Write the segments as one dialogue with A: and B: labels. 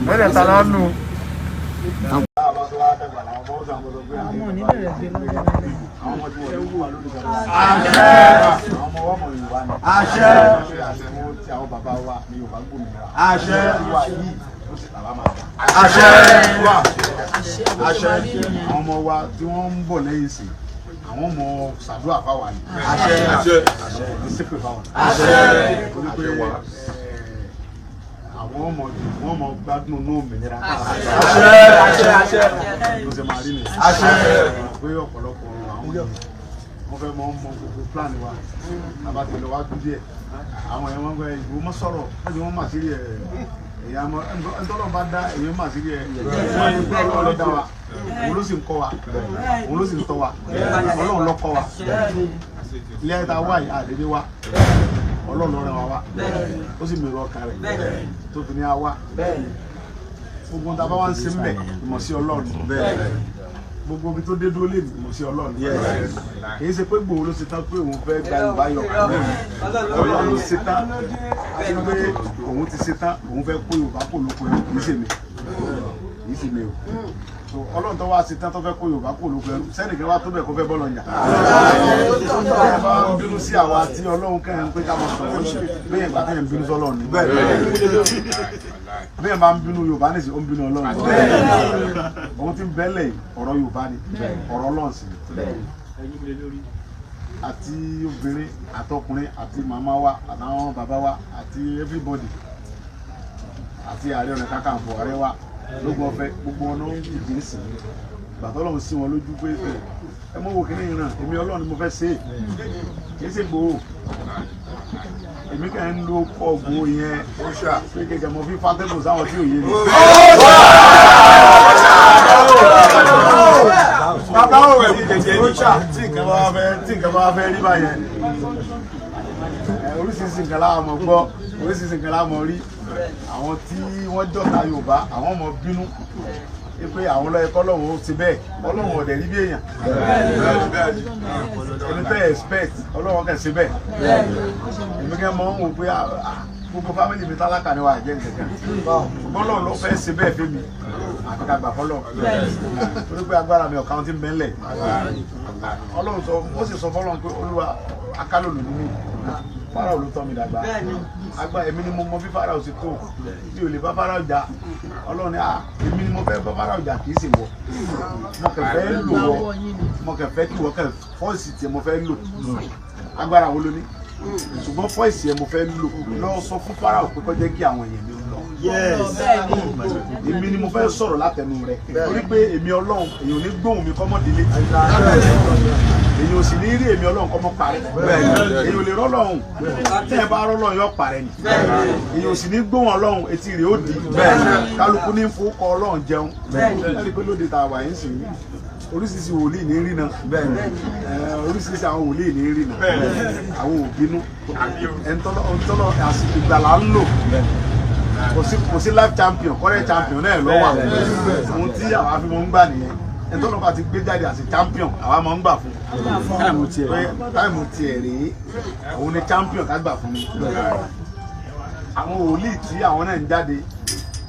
A: Mẹ́lẹ̀ ta náà nù.
B: Àṣẹ àwọn ọmọ wa tí wọ́n ń bọ̀ lẹ́yìn sí àwọn ọmọ ṣàdúrà fáwa ni. Ìsìnkú fáwa. Àwọn ọmọ wọn mọ gbádùn ní òmìnira. Ló ṣe máa rí ni. Pé ọ̀pọ̀lọpọ̀ àwọn wọ́n fẹ́ mọ gbogbo plan wa. Àbátẹ̀lẹ̀ wa dún díẹ̀. Àwọn èèyàn wọn gbẹ ìgbó mọ́ sọ̀rọ̀ láti wọ́n mà sí rí ẹ̀. Èèyàn mọ ẹ̀ńtọ́lọ́ bá dá èèyàn mà sí rí ẹ̀. Wọ́n ní pé Ọlọ́run ló dá wa. Òun ló sì ń kọ́ wa. Òun ló sì ń tọ́ wa. Ọlọ́run ló kọ́ wa. Ilé ẹ̀ta wá yìí àdédé wa. Ọlọ́run rẹ̀ wá wá ó sì mèrò ọkàn rẹ̀ tó fi ní àwa gbogbo tá a bá wá ń ṣe ń bẹ̀ ìmọ̀ sí Ọlọ́run gbogbo ibi tó dé dúró lè ìmọ̀ sí Ọlọ́run kìí ṣe pé Ìgbòho ló ṣe tán pé òun fẹ́ gba Yorùbá yọ Ọlọ́run ló ṣe tán àti pé òun ti ṣe tán òun fẹ́ kó Yorùbá kò lóko ẹrú kìí ṣe mi o Ọlọ́run tó wá sí tán tó fẹ́ kó Yorùbá kò lóko ẹrú sẹ́nìkan wá tó bẹ̀ kó fẹ́ bọ́ lọ́jà bá ń bínú sí àwa tí Ọlọ́run kẹ́hìn pé ká máa sọ̀rọ̀ bẹ́ẹ̀ ìgbà tẹ́yìn bínú sọ́lọ́run ni bẹ́ẹ̀ máa ń bínú Yorùbá nìsí ó ń bínú Ọlọ́run òun ti ń bẹ́lẹ̀ ọ̀rọ̀ Yorùbá ni ọ̀rọ̀ Ọlọ́run sì àti obìnrin àtọkùnrin àti màmá wa àtàwọn bàbá wa àti everybody àti Ààrẹ Ọ̀nà Kakanfò ààrẹ wa lógun ọ̀fẹ́ gbogbo wọn náà ìdí sí gbàtọ́ Ọlọ́run sí wọn lójú pé ẹ mọ wò kíní ìran èmi Ọlọ́run ni mo fẹ́ ṣe kì í ṣe Ìgbòho èmi kàn ń lo ọgbó yẹn pé kẹkẹ mo fi fàtẹ́gùn sáwọn tí ò yé mi. bàbá ò rí kẹ̀kẹ́ tí nǹkan bá fẹ́ rí báyẹn oríṣiríṣi nǹkan láwọn ọmọ gbọ́ oríṣiríṣi nǹkan láwọn ọmọ rí àwọn tí wọ́n jọ̀ta Yorùbá àwọn ọmọ bínú pé àwọn lọ́yẹ̀kọ́ lọ́wọ́ ó ti bẹ́ẹ̀ Ọlọ́run ọ̀dẹ̀ rí bí èèyàn ẹni tẹ́ expect Ọlọ́run kẹ̀ sí bẹ́ẹ̀ èmi kẹ́ mọ́ ń wò pé gbogbo fámìlì mi tálákà ni wà jẹ́ nìkan Ọlọ́run ló fẹ́ sí bẹ́ẹ̀ fẹ́mi àfikà gbà fọ́lọ́ torí pé agbára mi ọ̀kan ti ń bẹ́ńlẹ̀ Ọlọ́run sọ ó sì sọ fọ́lọ́run pé Olúwa akálòlù ní mi Fáráò ló tọ́ mi dàgbà àgbà èmi ni mo mọ bí Fáráò sì tó bí ò lè bá Fáráò jà Ọlọ́run ni èmi ni mo fẹ́ bá Fáráò jà kì í sì wọ mo kàn fẹ́ lò wọ mo kàn fẹ́ kí wọ́n kàn fọ́ọ̀sì tiẹ̀ mo fẹ́ lò agbára wo ló ní ṣùgbọ́n fọ́ọ̀sì ẹ̀ mo fẹ́ lò lọ́ọ́ sọ fún Fáráò pé kó jẹ́ kí àwọn èèyàn mi lọ. Èmi ni mo fẹ́ sọ̀rọ̀ látẹnu rẹ̀ torí pé èmi Ọlọ́run èyàn ò ní gbóhùn mi kọ́mọ́délé èyàn ò sì ní rí èmi Ọlọ́run kọ́mọ́ parẹ́ èyàn ò lè rọ́lọ́run tí ẹ bá rọ́lọ́run yọ parẹ́ ni èyàn ò sì ní gbóhùn Ọlọ́run etí rẹ̀ ó di kálukú ní fowókọ Ọlọ́run jẹun ẹni pé lóde tá a wà yín sí oríṣiríṣi wòlíì ní rí náà oríṣiríṣi àwọn wòlíì ní rí náà àwọn òbínú ẹ̀ńtọ́lọ́ àsìkò ìgbàlá ń lò kò sí life champion current champion náà lọ́wọ́ ohun tí àwa fi mọ́ ń gbà nìyẹn ẹ̀ńtọ́lọ́ bá ti gbé jáde àti champion àwa mọ́ ń gbà fún táìmù tiẹ̀ rèé òun ni champion ká gbà fún mi àwọn wòlíì tí àwọn náà ń jáde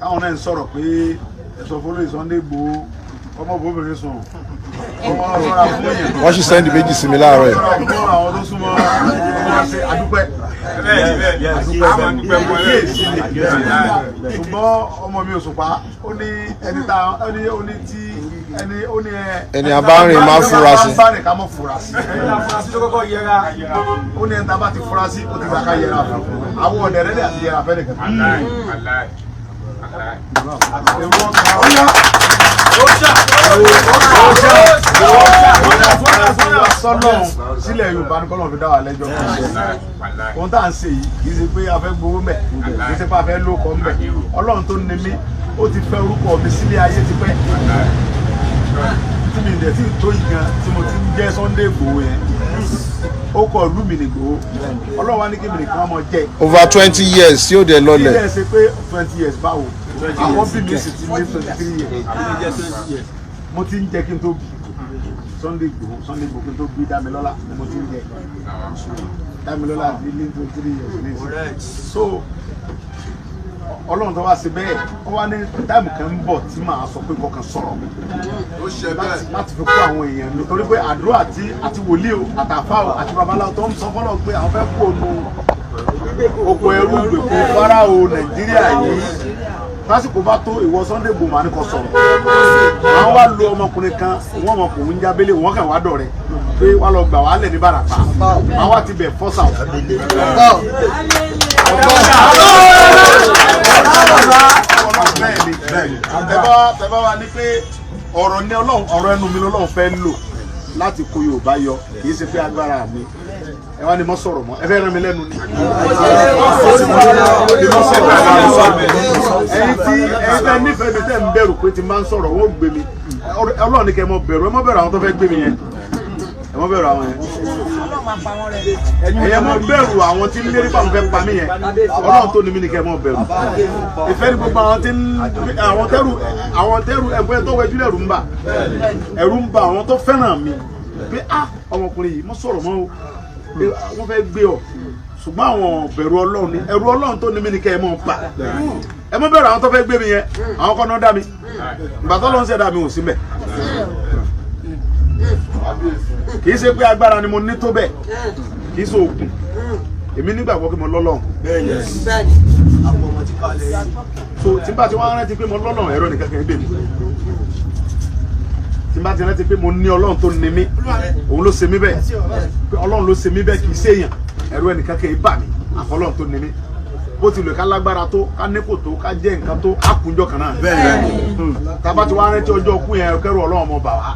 B: táwọn náà ń sọ̀rọ̀ pé ẹ̀sọ́ fọlọ́ Sunday Igboho ọmọ obìnrin sùn ọmọ ọ̀rọ̀ fún yẹn.
C: Wọ́n sì sẹ́ndì méjì sí mi láàárọ̀ yìí.
B: Àwọn tó súnmọ́ wọn ṣe àdúpẹ́. Ṣùgbọ́n ọmọ mi Òṣùpá ó ní ẹni tá ó ní tí ẹni
C: abárin máa fura sí.
B: Abárin ká mọ̀ fura sí. Ó ní ẹni tá bá ti fura sí ó ti gbà ká yẹra fún. Àwọn ọ̀dẹ̀ rẹ̀ àti yẹra fẹ́ nìkan. Sọ́lọ́run sílẹ̀ Yorùbá ní kọ́lọ́run fi dá wa lẹ́jọ́ ohun tá à ń ṣe yìí kì í ṣe pé a fẹ́ gbowó mẹ́ kì í ṣe pé a fẹ́ lóko mẹ́ Ọlọ́run tó ní mí ó ti fẹ́ orúkọ mi sílé ayé ti pẹ́ tí mi dẹ̀ tí tó yìí gan tí mo ti ń jẹ́ Sunday Igboho yẹn ó kọ ìlú mi nìgbòho Ọlọ́run wá ní kí mi nìkan ọmọ jẹ́
C: over 20 years tí ó dẹ̀ lọlẹ̀.
B: ilé ẹ̀ ṣe pé 20 years báwo àwọn bí mi sì ti ní 23 years mo ti ń jẹ kí n tó bí Sunday Igboho kí n tó bí Dámilọ́lá mo ti ń jẹ Dámilọ́lá ilé tó 3 years ní so Ọlọ́run tó wá sí bẹ́ẹ̀ ó wá ní táìmù kan ń bọ̀ tí màá sọ pé kọkàn sọ̀rọ̀ láti fi kó àwọn èèyàn mi torí pé àdúrà àti wòlíì o àtàfà o àti babaláwo tó ń sọ fọ́lọ́ pé àwọn fẹ́ kó nu oko ẹrú gbèkó Fáráò Nàìjíríà yìí lásìkò bá tó ìwọ Sunday Igboho máa ní kó sọ̀rọ̀ àwọn wá lo ọmọkùnrin kan wọ́n mọ̀ kò ń jábélé wọ́n kàn wá dọ̀rẹ́ pé wá lọ gbà wá lẹ̀ ní Bàràpá àwọn wá ti bẹ̀ fọ́sà tẹ́bá wa ní pé ọ̀rọ̀ ní Ọlọ́run ọ̀rọ̀ ẹnu mi lọ́lọ́run fẹ́ lò láti kó Yorùbá yọ kì í ṣe pé agbára mi ẹ wá ní mọ́ sọ̀rọ̀ mọ́ ẹ fẹ́ rán mi lẹ́nu ni ẹni tí ẹ nífẹ̀ẹ́ mi tẹ́ ń bẹ̀rù pé ti máa ń sọ̀rọ̀ wọ́n gbé mi Ọlọ́run ní kẹ́ mọ́ bẹ̀rù ẹ mọ́ bẹ̀rù àwọn tó fẹ́ gbé mi yẹn ẹ mọ́ bẹ̀rù àwọn yẹn ẹ̀yẹ mọ́ bẹ̀rù àwọn tí ń lérí pàmò fẹ́ pa mí yẹn Ọlọ́run tó ní mí ní kẹ́ mọ́ bẹ̀rù ìfẹ́ ní gbogbo àwọn tẹ́rù ẹgbẹ́ tó wẹjú lẹ́rù ń bà ẹ̀rù ń bà àwọn tó fẹ́ràn mi pé ọmọkùnrin yìí mọ́ sọ̀rọ̀ mọ́ o wọ́n fẹ́ gbé ọ ṣùgbọ́n àwọn bẹ̀rù Ọlọ́run ni ẹ̀rù Ọlọ́run tó ní mí ní kẹ́ ẹ mọ́ pa ẹ mọ́ bẹ̀rù àwọn tó fẹ́ gbé mi yẹn àwọn kan náà dá mi ìgbà tó lọ́n ṣe dá mi ò sí mẹ́ kì í ṣe pé agbára ni mo ní tó bẹ́ẹ̀ kì í ṣe òògùn èmi nígbàgbọ́ pé mo lọ́lọ́run so tí bá ti wá rántí pé mo lọ́lọ́run ẹ̀rọ nìkan kan gbé mi tí bá ti rántí pé mo ní Ọlọ́run tó ní mí òun ló ṣe mí bẹ́ẹ̀ pé Ọlọ́run ló ṣe mí bẹ́ẹ̀ kì í ṣe èèyàn ẹ̀rọ ẹnìkan kan bà mí àfọlọ́run tó ní mí bó ti lè ká lágbára tó ká nípò tó ká jẹ́ nǹkan tó àkúnjọ kan náà tábà tí wàá rántí ọjọ́ òkú yẹn kẹrù Ọlọ́run ọmọ bà wá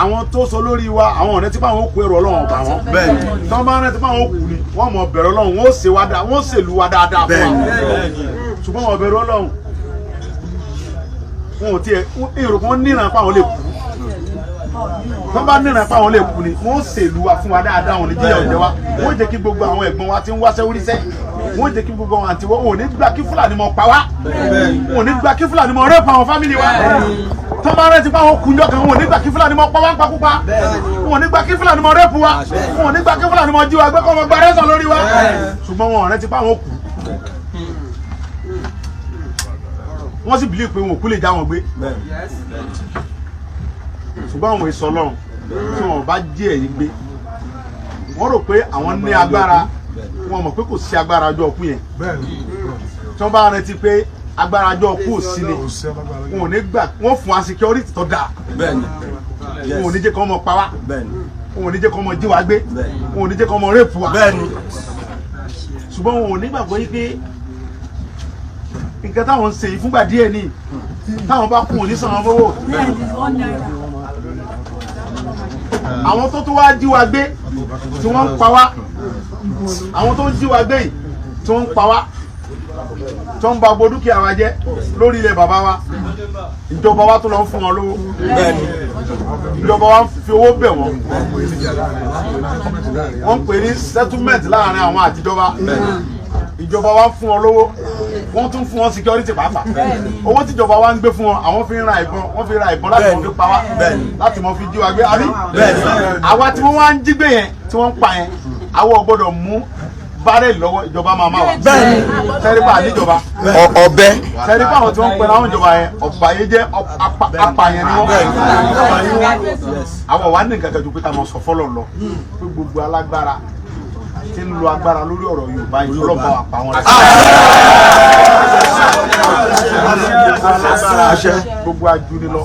B: àwọn tó sọ lórí wa àwọn ọ̀rẹ́ tí báwọn ó kú ẹrù Ọlọ́run bà wọ́n tí wọ́n bá rántí báwọn ó kú ni wọ́n mọ̀ bẹ̀rẹ̀ Ọlọ́run wọ́n ṣe wá dáa wọ́n ṣèlú wa dáadáa fún wa ṣùgbọ́n wọ́n bẹ̀rẹ̀ Ọlọ́run wọn ò tiẹ̀ èrò kan níran pa àwọn lè kú wọ́n bá níran pa àwọn lè kú ni wọ́n ṣèlú wa fún wa dáadáa wọn ní jíjẹ ọ̀jẹ̀ wa wọ́n jẹ́ kí gbogbo àwọn ẹ̀gbọ́n wa ti ń wáṣẹ́ oríṣẹ́ wọ́n jẹ́ kí gbogbo àwọn àti wọ́n ò ní gbà kí Fúlàní mọ̀ pa wá wọn ò ní gbà kí Fúlàní mọ̀ rẹ́pù àwọn fámìlì wa tó bá rẹ́ ti pa àwọn kùnjọ́ kan wọn ò ní gbà kí Fúlàní mọ̀ pa wá ń pakúpa wọn ò ní gbà kí Fúlàní mọ̀ rẹ́pù wa wọn ò ní gbà kí Fúlàní mọ̀ jí wa gbé kọ́ mọ̀ gba rẹ́sàn lórí wa ṣùgbọ́n wọn ò rẹ́ ti pa àwọn kù wọ́n sì bìlí pé wọn ò kú lè já wọn gbé ṣùgbọ́n àwọn èso Ọlọ́run tí wọn bá jí ẹ̀yìn gbé wọ́n rò pé àwọn ní agbára wọn mọ̀ pé kò sí agbára ọjọ́ ọkú yẹn tí wọ́n bá rántí pé agbára ọjọ́ ọkú ò sí ni wọn ò ní gbà wọ́n fún wa security tó dáa wọn ò ní jẹ́ kí wọ́n mọ̀ pa wá wọn ò ní jẹ́ kí wọ́n mọ̀ jí wa gbé wọn ò ní jẹ́ kí wọ́n mọ̀ rẹ́pù wa ṣùgbọ́n wọn ò ní gbàgbọ́ yí pé nǹkan táwọn ń ṣe yìí fúngbà díẹ̀ ni táwọn bá kún òní sàn án fowó àwọn tó wá jí wa gbé tí wọ́n ń pa wá àwọn tó ń jí wa gbé yìí tí wọ́n ń pa wá tí wọ́n ń ba gbogbo dúkìá wa jẹ́ lórí ilẹ̀ bàbá wa ìjọba wa tó lọ ń fún wọn lówó ìjọba wa fi owó bẹ̀ wọ́n wọ́n ń pè ní settlement láàrin àwọn àtijọba ìjọba wa ń fún wọn lówó wọ́n tún fún wọn security pàápàá owó tíjọba wa ń gbé fún wọn àwọn fi ń ra ìbọn wọ́n fi ra ìbọn láti mọ̀ fi pa wá láti mọ̀ fi jí wa gbé àbí àwa tí wọ́n wá ń jí gbé yẹn tí wọ́n ń pa yẹn àwọn ò gbọ́dọ̀ mú bárẹ̀lì lọ́wọ́ ìjọba máa wà sẹ́rípà àdíjọba
C: ọ̀bẹ
B: sẹ́rípà àwọn tí wọ́n ń pẹ́ láwọn ìjọba yẹn ọ̀bàyéjẹ́ apààyàn ni wọ́n àwọn wà ní nǹkan kan ju pé ká mọ̀ sọ fọ́lọ̀ lọ pé gbogbo alágbára tí ń lo agbára lórí ọ̀rọ̀ Yorùbá yìí ọlọ́pàá wà pa wọn láti gbogbo ajúnilọ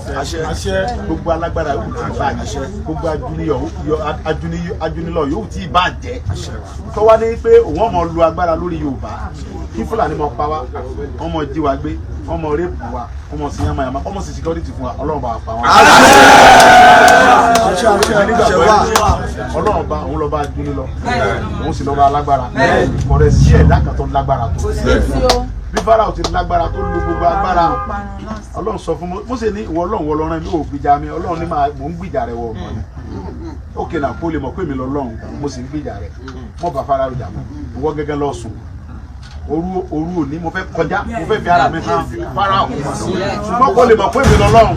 B: gbogbo alágbára yóò tí ì bá jẹ gbogbo ajúnilọ yóò tí ì bá jẹ tó wá ní pé òun ọmọ lo agbára lórí Yorùbá kí Fúlàní mọ pa wá ọmọ jí wa gbé ọmọ rẹ́pù wa ọmọ sí yamayama ọmọ sí security fún wa Ọlọ́run bá pa wọn. Ọlọ́run bá òun lọ́ba ajúnilọ òun sì lọ́ba alágbára kọ̀rẹ́ sí ẹ̀dá kan tó lágbára tó bí Fáráò ti lágbára tó lu gbogbo agbára Ọlọ́run sọ fún Mósè ní ìwọ Ọlọ́run wọlọ́run mi ò gbìjà mi Ọlọ́run ní mò ń gbìjà rẹ wọ ọ̀gbọ́n ni ó kè náà kó lè mọ̀ pé mi lọ́lọ́run mo sì ń gbìjà rẹ mọ́ bá Fáráò jà mọ́ ìwọ gẹ́gẹ́ lọ sùn òru òní mo fẹ́ kọjá mo fẹ́ fi ara mi hàn Fáráò ṣùgbọ́n kó lè mọ̀ pé èmi lọ́lọ́run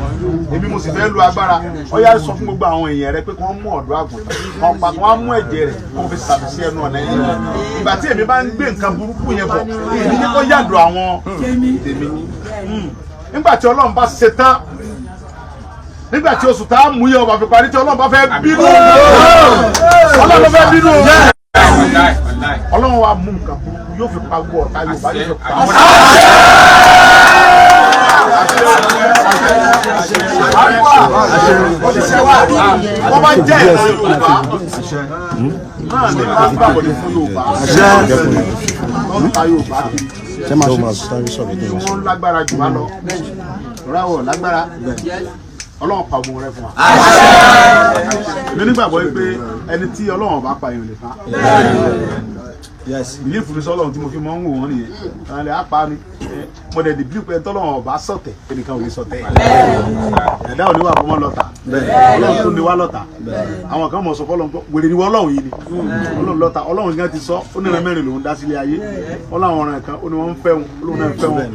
B: èmi mo sì fẹ́ lu agbára ó yá sọ fún gbogbo àwọn èèyàn rẹ pé kí wọ́n mú ọ̀dọ́ àgùntàn kan pa kí wọ́n mú ẹ̀jẹ̀ rẹ̀ kó fi sàbí sí ẹnu ọ̀nà yìí ìgbà tí èmi bá ń gbé nǹkan burúkú yẹn bọ̀ èmi ní kó yàdọ̀ àwọn tèmi nígbà tí Ọlọ́run bá ṣe tán nígbà tí oṣù tá a mú yẹ ọba fi parí tí Ọlọ́run bá fẹ́ bínú Ọlọ́run fẹ́ bínú Ọlọ́run wa mú nǹkan burúkú yóò fi pa gbọ́ ọ̀tá Yorùbá yóò fi pa wọ́n bá jẹ́ ẹ̀rọ Yorùbá náà ní ká gbàgbọ́ ní fún Yorùbá wọ́n ta Yorùbá kiri wọ́n lágbára jù wá lọ ráwọ̀ lágbára Ọlọ́run pa ogun rẹ fún wa. Mi nígbàgbọ́ pé ẹni tí Ọlọ́run bá pa èèyàn lè pa. Ìlú ìfúnni sọ́lọ́run tí mo fi mọ́ ń wò wọ́n nìyẹn. Àwọn ilẹ̀ apá mi. Mo dẹ̀ dìbí pé tọ́lọ́run ọba sọ̀tẹ̀ ẹnìkan ò lè sọ̀tẹ̀. Ẹ̀dá ò ní wà fọmọ́ lọ́ta. Ọlọ́run tó ní wá lọ́ta. Àwọn kan mọ̀ sọ fọ́lọ́run pé wèrè ni wọ́n Ọlọ́run yìí ni. Ọlọ́run lọ́ta Ọlọ́run gan ti sọ ó ní ẹran mẹ́rin lòún dá sílé ayé. Ọlọ́run ọ̀ràn kan ó ní wọ́n ń fẹ́ wọn Ọlọ́run náà ń fẹ́ wọn.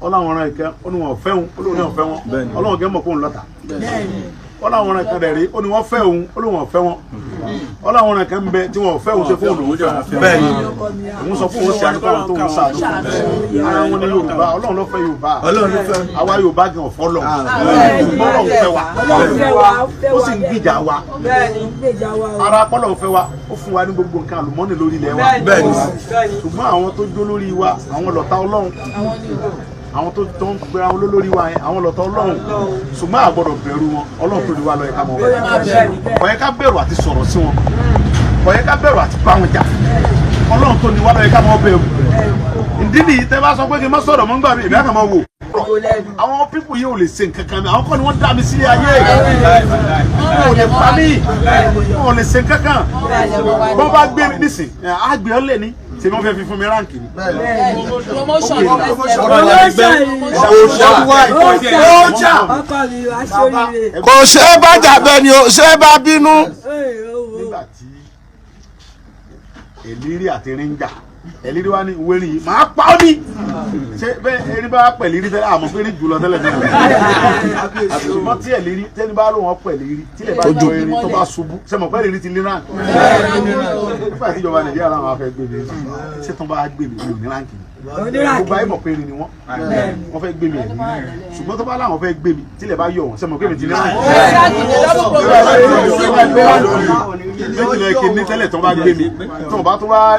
B: Ọlọ́run ọ̀ràn kan ó ní wọ́n fẹ́ wọn Ọlọ́run náà ń fẹ́ wọn. Ọlọ́run gẹ́ mọ̀ kó ń lọ́ta. Ọlọ́run ọ̀ràn kan dẹ̀ rí ó ní wọ́n fẹ́ òun Ọlọ́run ò fẹ́ wọn. Ọlọ́run ọ̀ràn kan ń bẹ tí wọ́n fẹ́ òun ṣe fóònù òun bẹ́ẹ̀ ni òun sọ fún òun ṣe àdúgbò tó ń sàánú ara wọn ní Yorùbá Ọlọ́run ló fẹ́ Yorùbá àwa Yorùbá gan ọ̀fọ́ lọ Ọlọ́run fẹ́ wa ó sì ń gbìjà wa ara Ọlọ́run fẹ́ wa ó fún wa ní gbogbo nǹkan àlùmọ́nì lórí ilẹ̀ wa ṣùgbọ́n àwọn tó jó lórí wa àwọn lọ̀tá Ọlọ́run àwọn tó ń gbéra wọn lórí wa yẹn àwọn lọ̀tá Ọlọ́run ṣùgbọ́n àgbọ̀dọ̀ bẹ̀rù wọn Ọlọ́run tó ní wa lọ yẹ ká mọ̀ wọn kò yẹ ká bẹ̀rù àti sọ̀rọ̀ sí wọn kò yẹ ká bẹ̀rù àti bá wọn jà Ọlọ́run tó ní wa lọ yẹ ká mọ̀ bẹ̀rù ìdí nìyí tẹ́ bá sọ pé kí n má sọ̀rọ̀ mọ́ nígbà mi ìbí àkàmọ́ wò àwọn pípù yìí ò lè ṣe nǹkan kan mi àwọn kọ́ ni wọ́n dá mi sílé ayé wọn ò lè pa mí wọn ò lè ṣe nǹkan kan bọ́n bá gbé mi nísìn àgbẹ̀ ọ́ lè ní ṣe wọ́n fẹ́ fi fún mi ránkì ni.
C: kò ṣe é bá jà bẹ́ẹ̀ ni o ṣe é bá bínú.
B: nígbà tí Èlírí àti Ríńjà Èlírí wa ní ìwé nìyí máa pa ọ́ ní ṣé bẹ́ẹ̀ erí bá pẹ̀lú Èlírí tẹ́lẹ̀ àmọ́ pé ní jùlọ tẹ́lẹ̀ náà àtúntò tí Èlírí tẹ́ni bá lò wọ́n pẹ̀lú Èlírí tí lè bá jọ erin tó bá ṣubú sẹ́mọ̀ pẹ́lú Èlírí ti lé ránkì nígbà tí ìjọba Nàìjíríà làwọn afẹ́ gbé mi ṣé tó bá gbé mi ní ránkì gbogbo ayé mọ̀ pé erin ni wọ́n fẹ́ gbé mi ẹ̀mí ṣùgbọ́n tó bá láwọn fẹ́ gbé mi tí lè bá yọ wọ́n sẹ́mọ̀ pé mi ti lé ránkì méjìlá ẹ̀kẹ́ ní tẹ́lẹ̀ tó bá gbé mi tó bá